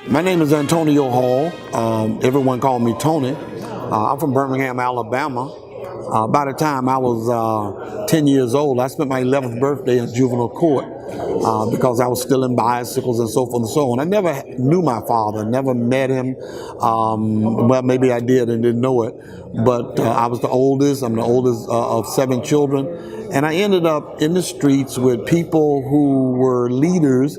My name is Antonio Hall. Everyone called me Tony. I'm from Birmingham, Alabama. By the time I was 10 years old, I spent my 11th birthday in juvenile court because I was stealing bicycles and so forth and so on. I never knew my father, never met him. Well, maybe I did and didn't know it. But I was the oldest. I'm the oldest of 7 children. And I ended up in the streets with people who were leaders,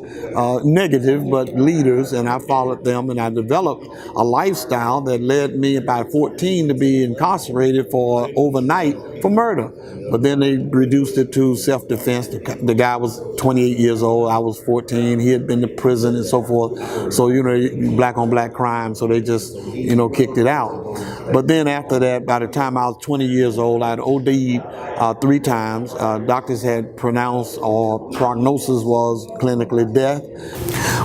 negative, but leaders, and I followed them, and I developed a lifestyle that led me by 14 to be incarcerated for overnight for murder. But then they reduced it to self-defense. The guy was 28 years old, I was 14, he had been to prison and so forth. So, black on black crime, so they just, kicked it out. But then after that, by the time I was 20 years old, I had OD'd 3 times. Doctors had pronounced, or prognosis was clinically death.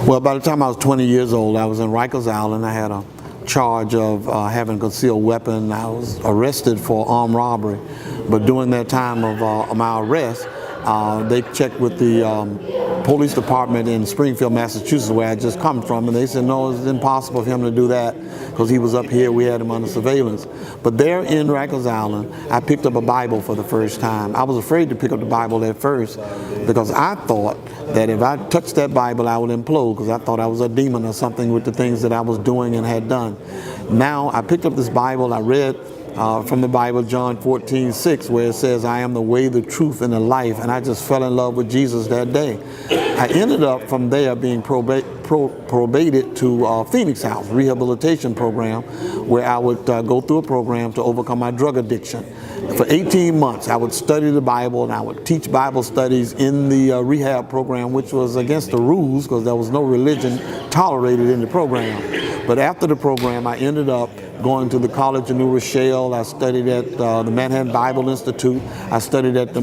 Well, by the time I was 20 years old, I was in Rikers Island. I had a charge of having a concealed weapon. I was arrested for armed robbery. But during that time of my arrest, they checked with the police department in Springfield, Massachusetts, where I just come from, and they said, no, it's impossible for him to do that because he was up here, we had him under surveillance. But there in Rikers Island, I picked up a Bible for the first time. I was afraid to pick up the Bible at first because I thought that if I touched that Bible, I would implode, because I thought I was a demon or something with the things that I was doing and had done. Now, I picked up this Bible, I read from the Bible, John 14:6, where it says, I am the way, the truth, and the life. And I just fell in love with Jesus that day. I ended up from there being probated to Phoenix House rehabilitation program, where I would go through a program to overcome my drug addiction. For 18 months, I would study the Bible, and I would teach Bible studies in the rehab program, which was against the rules because there was no religion tolerated in the program. But after the program, I ended up going to the College of New Rochelle. I studied at the Manhattan Bible Institute. I studied at the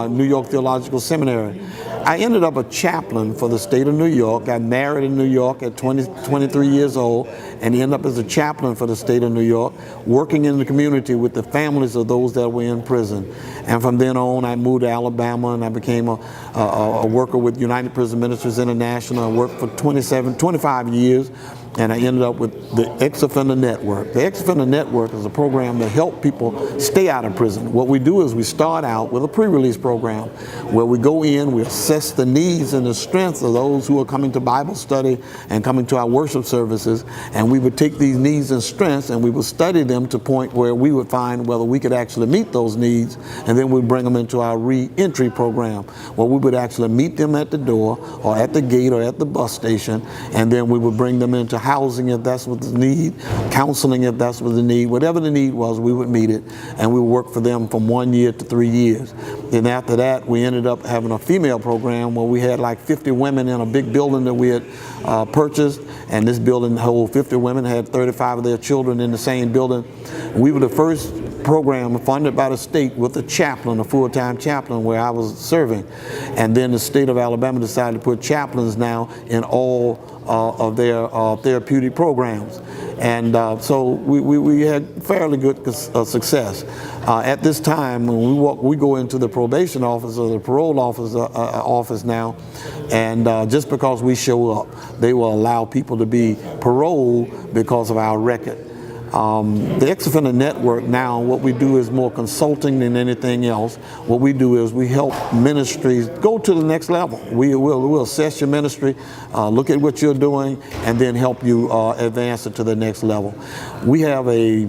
New York Theological Seminary. I ended up a chaplain for the state of New York. Got married in New York at 23 years old, and ended up as a chaplain for the state of New York, working in the community with the families of those that were in prison. And from then on, I moved to Alabama, and I became a worker with United Prison Ministries International. I worked for 25 years. And I ended up with the Ex-Offender Network. The Ex-Offender Network is a program that helps people stay out of prison. What we do is we start out with a pre-release program where we go in, we assess the needs and the strengths of those who are coming to Bible study and coming to our worship services, and we would take these needs and strengths and we would study them to the point where we would find whether we could actually meet those needs, and then we'd bring them into our re-entry program, where we would actually meet them at the door or at the gate or at the bus station, and then we would bring them into housing if that's what the need, counseling if that's what the need, whatever the need was, we would meet it, and we would work for them from 1 year to 3 years. Then after that, we ended up having a female program where we had like 50 women in a big building that we had purchased, and this building held 50 women, had 35 of their children in the same building. We were the first program funded by the state with a chaplain, a full-time chaplain, where I was serving. And then the state of Alabama decided to put chaplains now in all of their therapeutic programs. And so we had fairly good success. At this time, when we go into the probation office or the parole office now, and just because we show up, they will allow people to be paroled because of our record. The Ex-Offender Network now, what we do is more consulting than anything else. What we do is we help ministries go to the next level. We'll assess your ministry, look at what you're doing, and then help you advance it to the next level. We have a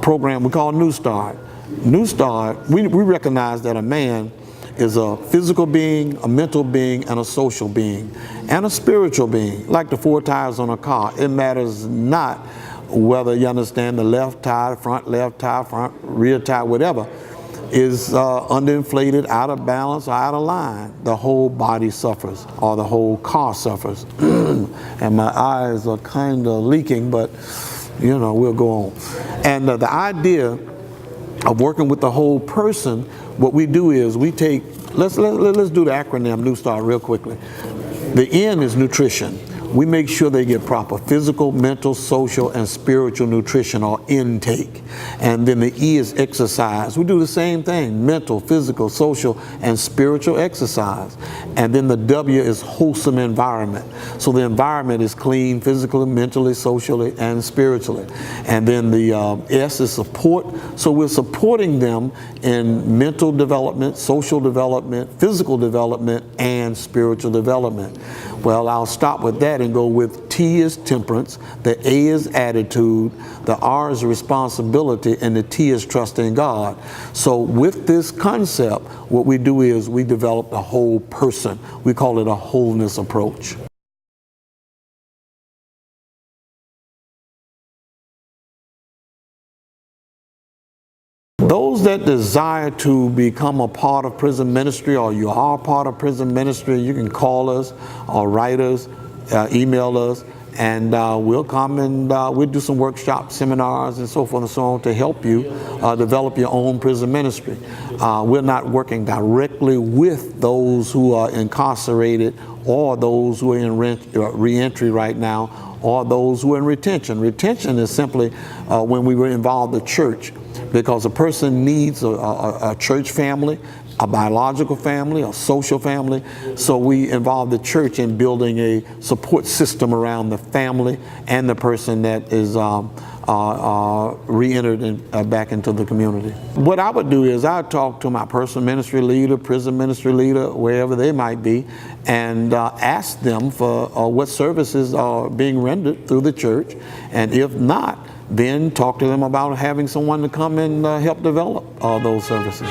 program we call New Start. New Start, we recognize that a man is a physical being, a mental being, and a social being, and a spiritual being, like the 4 tires on a car. It matters not whether you understand the left tire, front rear tire, whatever, is underinflated, out of balance, or out of line. The whole body suffers, or the whole car suffers. And my eyes are kind of leaking, but we'll go on. And the idea of working with the whole person, what we do is we take, let's do the acronym New Start real quickly. The N is nutrition. we make sure they get proper physical, mental, social, and spiritual nutrition or intake. And then the E is exercise. We do the same thing: mental, physical, social, and spiritual exercise. And then the W is wholesome environment. So the environment is clean physically, mentally, socially, and spiritually. And then the S is support. So we're supporting them in mental development, social development, physical development, and spiritual development. Well, I'll stop with that and go with T is temperance, the A is attitude, the R is responsibility, and the T is trust in God. So with this concept, what we do is we develop the whole person. We call it a wholeness approach. Those that desire to become a part of prison ministry, or you are part of prison ministry, you can call us or write us, email us, and we'll come and we'll do some workshops, seminars, and so forth and so on to help you develop your own prison ministry. We're not working directly with those who are incarcerated or those who are in reentry right now, or those who are in retention. Retention is simply when we were involved in the church, because a person needs a church family, a biological family, a social family. So we involve the church in building a support system around the family and the person that is re-entered back into the community. What I would do is I'd talk to my personal ministry leader, prison ministry leader, wherever they might be, and ask them for what services are being rendered through the church. And if not, then talk to them about having someone to come and help develop those services.